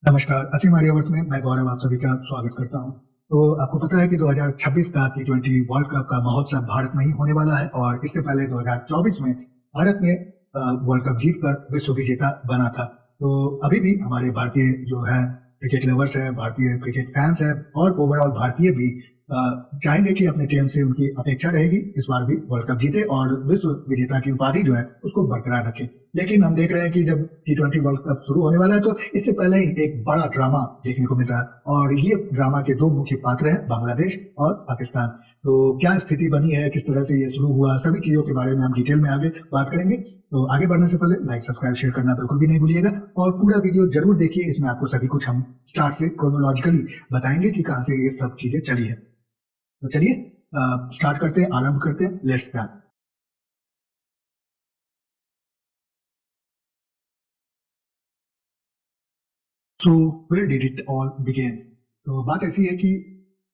नमस्कार, असीम आर्यावर्त में मैं गौरव आप सभी का स्वागत करता हूं। तो आपको पता है कि 2026 का टी20 वर्ल्ड कप का महोत्सव भारत में ही होने वाला है और इससे पहले 2024 में भारत ने वर्ल्ड कप जीतकर विश्व विजेता बना था। तो अभी भी हमारे भारतीय जो है क्रिकेट लवर्स है, भारतीय क्रिकेट फैंस है और ओवरऑल भारतीय भी चाहेंगे कि अपने टीम से उनकी अपेक्षा रहेगी इस बार भी वर्ल्ड कप जीते और विश्व विजेता की उपाधि जो है उसको बरकरार रखे। लेकिन हम देख रहे हैं कि जब टी20 वर्ल्ड कप शुरू होने वाला है तो इससे पहले ही एक बड़ा ड्रामा देखने को मिल रहा है और ये ड्रामा के दो मुख्य पात्र हैं, बांग्लादेश और पाकिस्तान। तो क्या स्थिति बनी है, किस तरह से ये शुरू हुआ, सभी चीजों के बारे में हम डिटेल में आगे बात करेंगे। तो आगे बढ़ने से पहले लाइक, सब्सक्राइब, शेयर करना बिल्कुल भी नहीं भूलिएगा और पूरा वीडियो जरूर देखिए। इसमें आपको सभी कुछ हम स्टार्ट से क्रोनोलॉजिकली बताएंगे कि कहां से ये सब चीजें चली है। तो चलिए स्टार्ट करते हैं, आरंभ करते हैं। Let's start. So where did it all begin? तो बात ऐसी है कि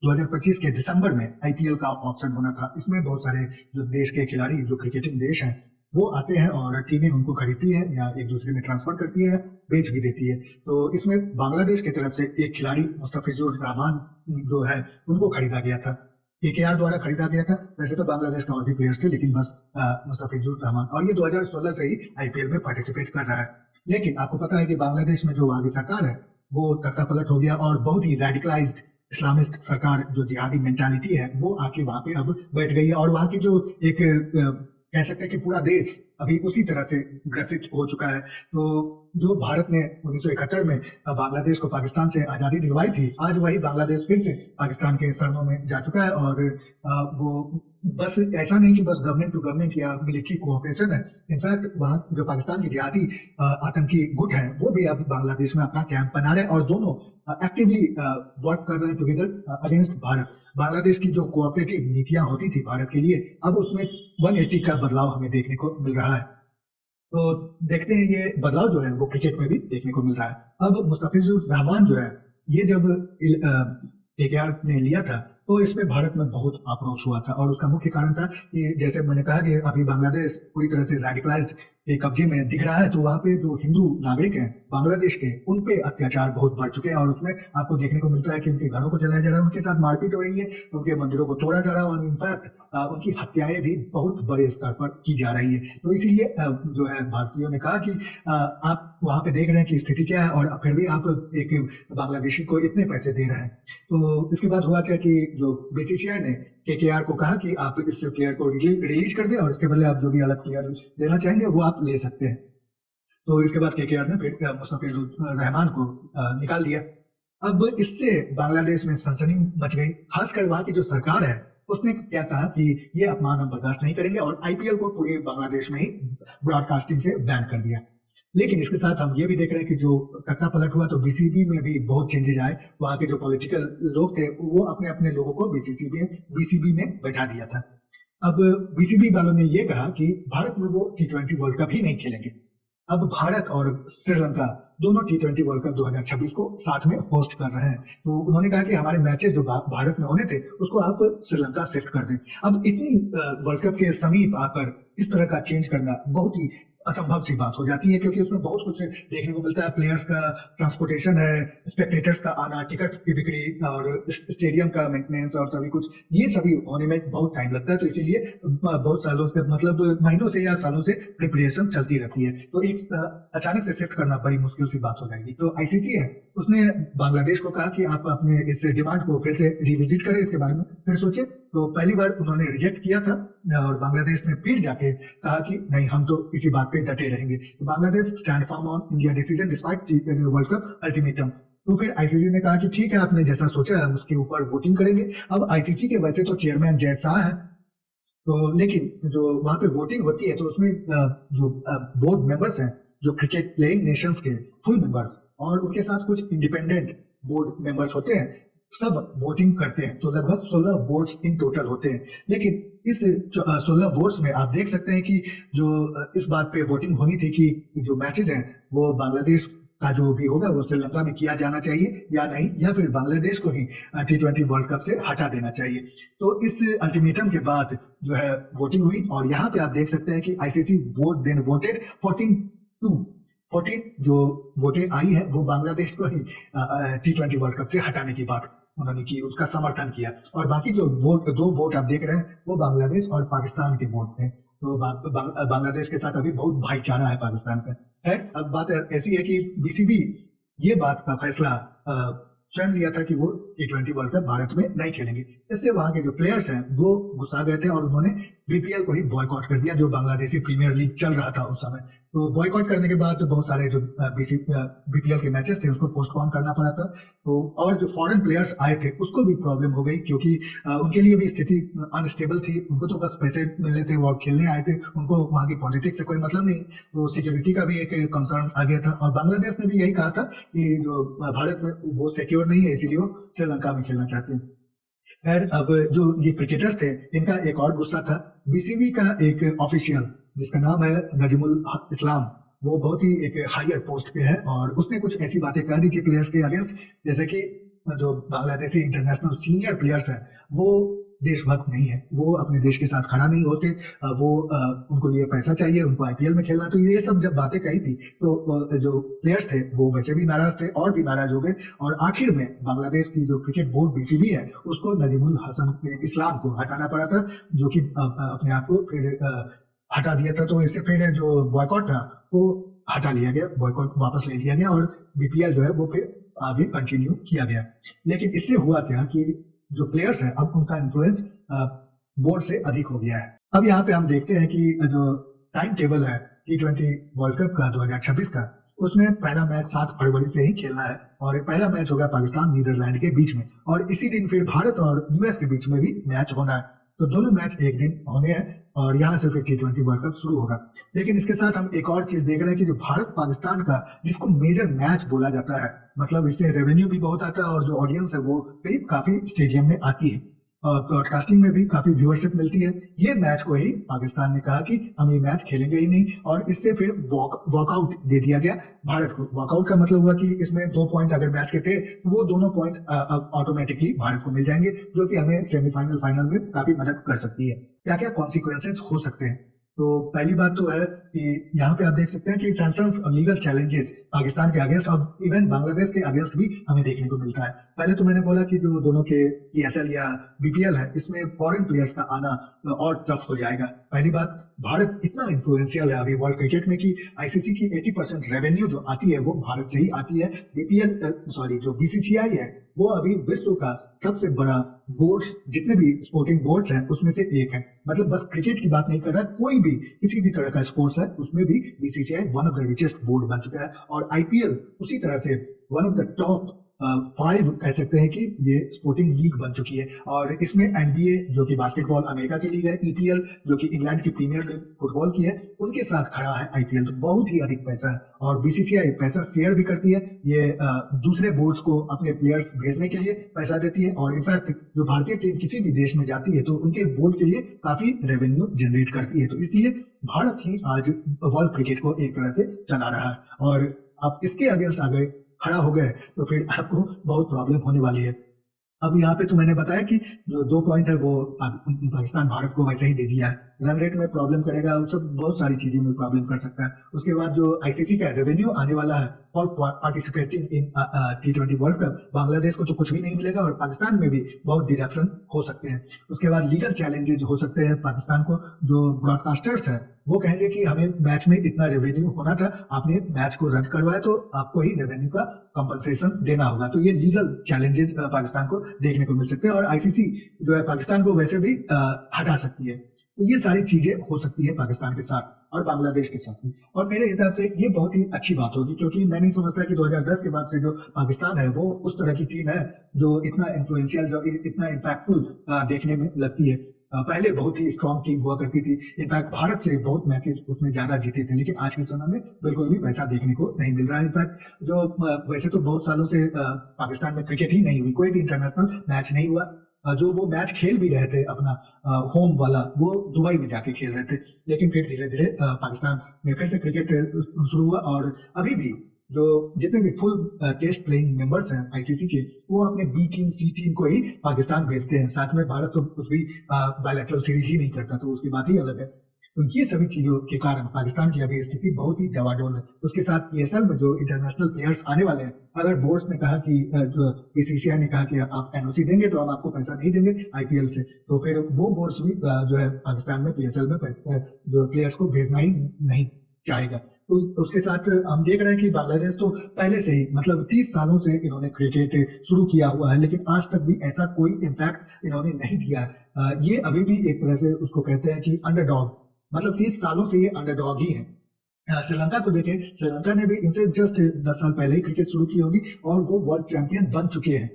2025 के दिसंबर में आईपीएल का ऑप्शन होना था। इसमें बहुत सारे जो देश के खिलाड़ी, जो क्रिकेटिंग देश हैं, वो आते हैं और टीमें उनको खरीदती है या एक दूसरे में ट्रांसफर करती है, बेच भी देती है। तो इसमें बांग्लादेश की तरफ से एक खिलाड़ी मुस्तफिजुर रहमान जो है उनको खरीदा गया था, केकेआर द्वारा खरीदा गया था। वैसे तो बांग्लादेश के और भी प्लेयर्स थे लेकिन बस मुस्तफिजुर रहमान, और ये 2016 से ही आईपीएल में पार्टिसिपेट कर रहा है। लेकिन आपको पता है कि बांग्लादेश में जो आगे सरकार है वो तख्ता पलट हो गया और बहुत ही रेडिकलाइज्ड इस्लामिस्ट सरकार, जो जिहादी मेंटालिटी है, वो आके वहां पे अब बैठ गई है और वहां की जो एक कह सकते हैं कि पूरा देश अभी उसी तरह से ग्रसित हो चुका है। तो जो भारत ने 1971 में बांग्लादेश को पाकिस्तान से आजादी दिलवाई थी, आज वही बांग्लादेश फिर से पाकिस्तान के शरणों में जा चुका है और वो बस ऐसा नहीं कि बस गवर्नमेंट टू गवर्नमेंट या मिलिट्री कोऑपरेशन है। इनफैक्ट वहाँ जो पाकिस्तान की जिहादी आतंकी गुट है वो भी अब बांग्लादेश में अपना कैंप बना रहे हैं और दोनों एक्टिवली वर्क कर रहे हैं टुगेदर अगेंस्ट भारत। बांग्लादेश की जो कोऑपरेटिव नीतियां होती थी भारत के लिए, अब उसमें 180 का बदलाव हमें देखने को मिल रहा है। तो देखते हैं ये बदलाव जो है वो क्रिकेट में भी देखने को मिल रहा है। अब मुस्तफिजुर रहमान जो है, ये जब केकेआर ने लिया था तो इसमें भारत में बहुत आक्रोश हुआ था और उसका मुख्य कारण था कि जैसे मैंने कहा कि अभी बांग्लादेश पूरी तरह से रेडिकलाइज्ड के कब्जे में दिख रहा है। तो वहाँ पे जो हिंदू नागरिक हैं बांग्लादेश के, उन पे अत्याचार बहुत बढ़ चुके हैं और उसमें आपको देखने को मिलता है कि उनके घरों को जलाया जा रहा है, उनके साथ मारपीट हो रही है, उनके मंदिरों को तोड़ा जा रहा है और इनफैक्ट उनकी हत्याएं भी बहुत बड़े स्तर पर की जा रही है। तो इसीलिए जो है भारतीयों ने कहा कि आप वहां पे देख रहे हैं कि स्थिति क्या है और फिर भी आप एक बांग्लादेशी को इतने पैसे दे रहे हैं। तो इसके बाद हुआ क्या कि जो बीसीसीआई ने केकेआर को कहा कि आप इस प्लेयर को रिलीज कर दें और इसके बदले आप जो भी अलग प्लेयर लेना चाहेंगे वो आप ले सकते हैं। तो इसके बाद केकेआर ने फिर मुस्तफिजुर रहमान को निकाल दिया। अब इससे बांग्लादेश में सनसनी मच गई, खासकर वहां की जो सरकार है उसने क्या कहा कि ये अपमान हम बर्दाश्त नहीं करेंगे और आईपीएल को पूरे बांग्लादेश में ही ब्रॉडकास्टिंग से बैन कर दिया। लेकिन इसके साथ हम ये भी देख रहे हैं कि जो तख्ता पलट हुआ तो बीसीबी में भी बहुत चेंजेस आए। वहां के जो पॉलिटिकल लोग थे वो अपने अपने लोगों को बीसीबी में बैठा दिया था। अब बीसीबी वालों ने ये कहा कि भारत में वो टी20 वर्ल्ड कप ही नहीं खेलेंगे। अब भारत और श्रीलंका दोनों टी20 वर्ल्ड कप 2026 को साथ में होस्ट कर रहे हैं। तो उन्होंने कहा कि हमारे मैचेस जो भारत में होने थे उसको आप श्रीलंका शिफ्ट कर दें। अब इतनी वर्ल्ड कप के समीप आकर इस तरह का चेंज करना बहुत ही असंभव सी बात हो जाती है, क्योंकि उसमें बहुत कुछ देखने को मिलता है। प्लेयर्स का ट्रांसपोर्टेशन है, स्पेक्टेटर्स का आना, टिकट्स की बिक्री और स्टेडियम का मेंटेनेंस और सभी कुछ, ये सभी होने में बहुत टाइम लगता है। तो इसीलिए बहुत सालों से, मतलब महीनों से या सालों से प्रिपरेशन चलती रहती है। तो एक अचानक से शिफ्ट करना बड़ी मुश्किल सी बात हो जाएगी। तो आईसीसी है उसने बांग्लादेश को कहा कि आप अपने इस डिमांड को फिर से रिविजिट करें, इसके बारे में फिर सोचे। तो पहली बार उन्होंने रिजेक्ट किया था और बांग्लादेश ने फिर जाके कहा कि नहीं, हम तो इसी बात पे डटे रहेंगे। तो Bangladesh stand firm on India decision despite world cup ultimatum. तो फिर आईसीसी ने कहा कि ठीक है, आपने जैसा सोचा है उसके ऊपर वोटिंग करेंगे। अब आईसीसी के वैसे तो चेयरमैन जैद शाह है, तो लेकिन जो वहां पे वोटिंग होती है तो उसमें जो बोर्ड मेंबर्स हैं, जो क्रिकेट प्लेइंग नेशंस के फुल मेंबर्स और उनके साथ कुछ इंडिपेंडेंट बोर्ड मेंबर्स होते हैं, सब वोटिंग करते हैं। तो लगभग 16 वोट्स इन टोटल होते हैं। लेकिन इस 16 वोट्स में आप देख सकते हैं कि जो इस बात पे वोटिंग होनी थी कि जो मैचेस हैं वो बांग्लादेश का जो भी होगा वो श्रीलंका में किया जाना चाहिए या नहीं, या फिर बांग्लादेश को ही टी20 वर्ल्ड कप से हटा देना चाहिए। तो इस अल्टीमेटम के बाद जो है वोटिंग हुई और यहाँ पे आप देख सकते हैं कि आईसीसी बोर्ड देन वोटेड 14-2 14 जो वोटें आई है वो बांग्लादेश को ही T20 वर्ल्ड कप से हटाने की बात उन्होंने की, उसका समर्थन किया। और बाकी जो दो वोट आप देख रहे हैं वो बांग्लादेश और पाकिस्तान के वोट थे। तो बांग्लादेश के साथ अभी बहुत भाईचारा है पाकिस्तान का। खैर, अब बात ऐसी है कि बीसीबी ये बात का फैसला स्वयं लिया था कि वो T20 वर्ल्ड कप भारत में नहीं खेलेंगे। इससे वहां के जो प्लेयर्स हैं वो गुस्सा गए थे और उन्होंने बीपीएल को ही बॉयकॉट कर दिया, जो बांग्लादेशी प्रीमियर लीग चल रहा था उस समय। तो बॉयकॉट करने के बाद बहुत सारे जो बीपीएल के मैचेस थे उसको पोस्टपोन करना पड़ा था। तो और जो फॉरेन प्लेयर्स आए थे उसको भी प्रॉब्लम हो गई, क्योंकि उनके लिए भी स्थिति अनस्टेबल थी। उनको तो बस पैसे मिलने थे, वो खेलने आए थे, उनको वहां की पॉलिटिक्स से कोई मतलब नहीं। तो सिक्योरिटी का भी एक कंसर्न आ गया था और बांग्लादेश ने भी यही कहा था कि जो भारत में वो सिक्योर नहीं है, इसीलिए वो श्रीलंका में खेलना चाहते हैं। खैर, अब जो ये क्रिकेटर्स थे इनका एक और गुस्सा था। बीसीबी का एक ऑफिशियल जिसका नाम है नजीमुल इस्लाम, वो बहुत ही एक हायर पोस्ट पे है और उसने कुछ ऐसी बातें कह दी थी प्लेयर्स के अगेंस्ट, जैसे कि जो बांग्लादेशी इंटरनेशनल सीनियर प्लेयर्स हैं वो देशभक्त नहीं है, वो अपने देश के साथ खड़ा नहीं होते, उनको ये पैसा चाहिए, उनको आईपीएल में खेलना। तो ये सब जब बातें कही थी तो जो प्लेयर्स थे वो वैसे भी नाराज थे और भी नाराज हो गए और आखिर में बांग्लादेश की जो क्रिकेट बोर्ड बीसीबी है उसको नजीमुल हसन इस्लाम को हटाना पड़ा था, जो कि अपने आप को फिर हटा दिया था। तो इससे फिर जो बॉयकॉट था वो हटा लिया गया, बॉयकॉट वापस ले लिया गया और बीपीएल जो है वो फिर आगे कंटिन्यू किया गया। लेकिन इससे हुआ क्या कि जो प्लेयर्स है अब उनका इन्फ्लुएंस बोर्ड से अधिक हो गया है। अब यहाँ पे हम देखते हैं कि जो टाइम टेबल है T20 वर्ल्ड कप का 2026 का, उसमें पहला मैच 7 फरवरी से ही खेलना है और पहला मैच होगा पाकिस्तान नीदरलैंड के बीच में और इसी दिन फिर भारत और यूएस के बीच में भी मैच होना है। तो दोनों मैच एक दिन होने हैं और यहाँ से फिर T20 वर्ल्ड कप शुरू होगा। लेकिन इसके साथ हम एक और चीज देख रहे हैं कि जो भारत पाकिस्तान का जिसको मेजर मैच बोला जाता है, मतलब इससे रेवेन्यू भी बहुत आता है और जो ऑडियंस है वो काफी स्टेडियम में आती है और ब्रॉडकास्टिंग में भी काफी व्यूअरशिप मिलती है, ये मैच को ही पाकिस्तान ने कहा कि हम ये मैच खेलेंगे ही नहीं और इससे फिर वॉकआउट दे दिया गया भारत को। वॉकआउट का मतलब हुआ कि इसमें 2 पॉइंट अगर मैच के थे तो वो दोनों पॉइंट अब ऑटोमेटिकली भारत को मिल जाएंगे, जो कि हमें सेमीफाइनल फाइनल में काफी मदद कर सकती है। क्या क्या कॉन्सिक्वेंसेस हो सकते हैं? तो पहली बात तो है कि यहाँ पे आप देख सकते हैं कि सैंक्शंस और लीगल चैलेंजेस पाकिस्तान के अगेंस्ट और इवन बांग्लादेश के अगेंस्ट भी हमें देखने को मिलता है। पहले तो मैंने बोला कि जो दोनों के ESL या बीपीएल है इसमें फॉरेन प्लेयर्स का आना और टफ हो जाएगा। पहली बात, भारत इतना इन्फ्लुएंशियल है अभी वर्ल्ड क्रिकेट में कि आईसीसी की 80% रेवेन्यू जो आती है वो भारत से ही आती है। जो बीसीसीआई है वो अभी विश्व का सबसे बड़ा बोर्ड्स, जितने भी स्पोर्टिंग बोर्ड्स हैं उसमें से एक है। मतलब बस क्रिकेट की बात नहीं कर रहा, कोई भी किसी भी तरह का स्पोर्ट्स है उसमें भी BCCI one of the richest board बन चुका है और आईपीएल उसी तरह से वन ऑफ द टॉप 5 कह सकते हैं कि ये स्पोर्टिंग लीग बन चुकी है। और इसमें एनबीए जो कि बास्केटबॉल अमेरिका की लीग है, ईपीएल जो कि इंग्लैंड की प्रीमियर लीग फुटबॉल की है, उनके साथ खड़ा है आईपीएल। तो बहुत ही अधिक पैसा है और बीसीसीआई पैसा शेयर भी करती है, ये दूसरे बोर्ड्स को अपने प्लेयर्स भेजने के लिए पैसा देती है और इनफैक्ट जो भारतीय टीम किसी भी देश में जाती है तो उनके बोर्ड के लिए काफी रेवेन्यू जनरेट करती है। तो इसलिए भारत ही आज वर्ल्ड क्रिकेट को एक तरह से चला रहा है और आप इसके अगेंस्ट आ गए, खड़ा हो गए तो फिर आपको बहुत प्रॉब्लम होने वाली है। अब यहाँ पे तो मैंने बताया कि जो 2 पॉइंट है वो पाकिस्तान भारत को वैसे ही दे दिया है, रन रेट में प्रॉब्लम करेगा, वो सब बहुत सारी चीजों में प्रॉब्लम कर सकता है। उसके बाद जो आईसीसी का रेवेन्यू आने वाला है और participating in T20 world cup, Bangladesh को तो कुछ भी नहीं मिलेगा और पाकिस्तान में भी बहुत डिडक्शन हो सकते हैं। उसके बाद लीगल चैलेंजेस हो सकते हैं पाकिस्तान को, जो ब्रॉडकास्टर्स है वो कहेंगे कि हमें मैच में इतना रेवेन्यू होना था, आपने मैच को रद्द करवाया तो आपको ही रेवेन्यू का कंपनसेशन देना होगा। तो ये लीगल चैलेंजेस पाकिस्तान को देखने को मिल सकते हैं और आईसीसी जो है पाकिस्तान को वैसे भी हटा सकती है। तो ये सारी चीजें हो सकती है पाकिस्तान के साथ और बांग्लादेश के साथ भी, और मेरे हिसाब से ये बहुत ही अच्छी बात होगी, क्योंकि मैं नहीं समझता कि 2010 के बाद से जो पाकिस्तान है वो उस तरह की टीम है जो इतना इन्फ्लुएंशियल, जो इतना इम्पैक्टफुल देखने में लगती है। पहले बहुत ही स्ट्रांग टीम हुआ करती थी, इनफैक्ट भारत से बहुत मैचेस उसमें ज्यादा जीते थे, लेकिन आज के समय में बिल्कुल भी वैसा देखने को नहीं मिल रहा है। इनफैक्ट जो वैसे तो बहुत सालों से पाकिस्तान में क्रिकेट ही नहीं हुई, कोई भी इंटरनेशनल मैच नहीं हुआ। जो वो मैच खेल भी रहे थे अपना होम वाला, वो दुबई में जाके खेल रहे थे, लेकिन फिर धीरे धीरे पाकिस्तान में फिर से क्रिकेट शुरू हुआ और अभी भी जो जितने भी फुल टेस्ट प्लेइंग मेंबर्स हैं आईसीसी के, वो अपने बी टीम सी टीम को ही पाकिस्तान भेजते हैं। साथ में भारत तो कुछ भी बायलैटरल सीरीज ही नहीं करता, तो उसकी बात ही अलग है। तो ये सभी चीज़ों के कारण पाकिस्तान की अभी स्थिति बहुत ही डवाडोल है। उसके साथ पीएसएल में जो इंटरनेशनल प्लेयर्स आने वाले हैं, अगर बोर्ड्स ने कहा कि जो बीसीसीआई ने कहा कि आप एनओसी देंगे तो हम आपको पैसा नहीं देंगे आईपीएल से, तो फिर वो बोर्ड्स भी जो है पाकिस्तान में पीएसएल में जो प्लेयर्स को भेजना ही नहीं चाहेगा। तो उसके साथ हम देख रहे हैं कि बांग्लादेश तो पहले से ही मतलब 30 सालों से इन्होंने क्रिकेट शुरू किया हुआ है, लेकिन आज तक भी ऐसा कोई इम्पैक्ट इन्होंने नहीं दिया है। ये अभी भी एक तरह से उसको कहते हैं कि अंडरडॉग, मतलब 30 सालों से ये अंडरडॉग ही है। श्रीलंका को देखें, श्रीलंका ने भी इनसे जस्ट 10 साल पहले ही क्रिकेट शुरू की होगी और वो वर्ल्ड चैंपियन बन चुके हैं।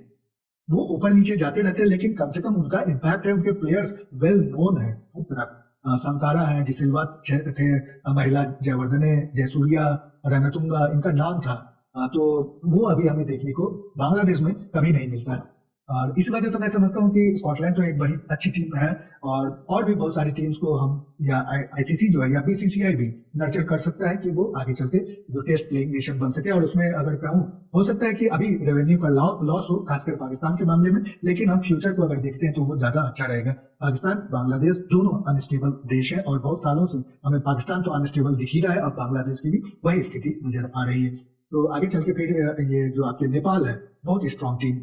वो ऊपर नीचे जाते रहते हैं, लेकिन कम से कम उनका इम्पैक्ट है, उनके प्लेयर्स वेल नोन है हर तरफ। संकारा है, डिसिल्वा थे, महिला जयवर्धने, जयसूर्या, रणतुंगा, इनका नाम था। तो वो अभी हमें देखने को बांग्लादेश में कभी नहीं मिलता है। और इस वजह से मैं समझता हूँ कि स्कॉटलैंड तो एक बड़ी अच्छी टीम है और भी बहुत सारी टीम्स को हम या आईसीसी जो है या बीसीसीआई भी नर्चर कर सकता है कि वो आगे चल के जो टेस्ट प्लेइंग नेशन बन सके। और उसमें अगर कहूँ, हो सकता है कि अभी रेवेन्यू का लॉस हो, खासकर पाकिस्तान के मामले में, लेकिन हम फ्यूचर को अगर देखते हैं तो वो ज्यादा अच्छा रहेगा। पाकिस्तान बांग्लादेश दोनों अनस्टेबल देश है और बहुत सालों से हमें पाकिस्तान तो अनस्टेबल दिख ही रहा है और बांग्लादेश की भी वही स्थिति नजर आ रही है। तो आगे चल के फिर ये जो आपके नेपाल है, बहुत ही स्ट्रॉन्ग टीम,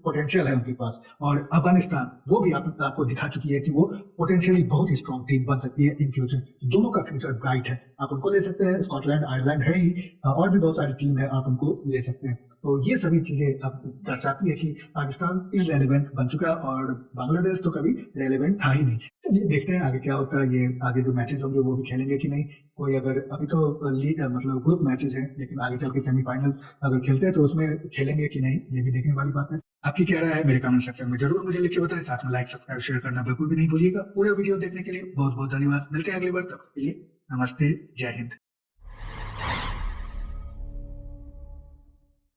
पोटेंशियल है उनके पास। और अफगानिस्तान, वो भी आपको दिखा चुकी है कि वो पोटेंशियली बहुत ही स्ट्रॉन्ग टीम बन सकती है इन फ्यूचर। दोनों का फ्यूचर ब्राइट है, आप उनको ले सकते हैं। स्कॉटलैंड, आयरलैंड है ही, और भी बहुत सारी टीम है, आप उनको ले सकते हैं। तो ये सभी चीजें अब दर्शाती है कि पाकिस्तान इररेलेवेंट बन चुका है और बांग्लादेश तो कभी रेलेवेंट था ही नहीं। चलिए देखते हैं आगे क्या होता है। ये आगे जो मैचेस होंगे वो भी खेलेंगे कि नहीं, कोई अगर अभी तो लीग मतलब ग्रुप मैचेस हैं, लेकिन आगे चल के सेमीफाइनल अगर खेलते हैं तो उसमें खेलेंगे कि नहीं, ये भी देखने वाली बात है। आपकी क्या राय है मेरे कमेंट सेक्शन में जरूर मुझे लिख के बताएं। साथ में लाइक, सब्सक्राइब, शेयर करना बिल्कुल भी नहीं भूलिएगा। पूरा वीडियो देखने के लिए बहुत बहुत धन्यवाद। मिलते हैं अगली बार, तब तक के लिए नमस्ते, जय हिंद।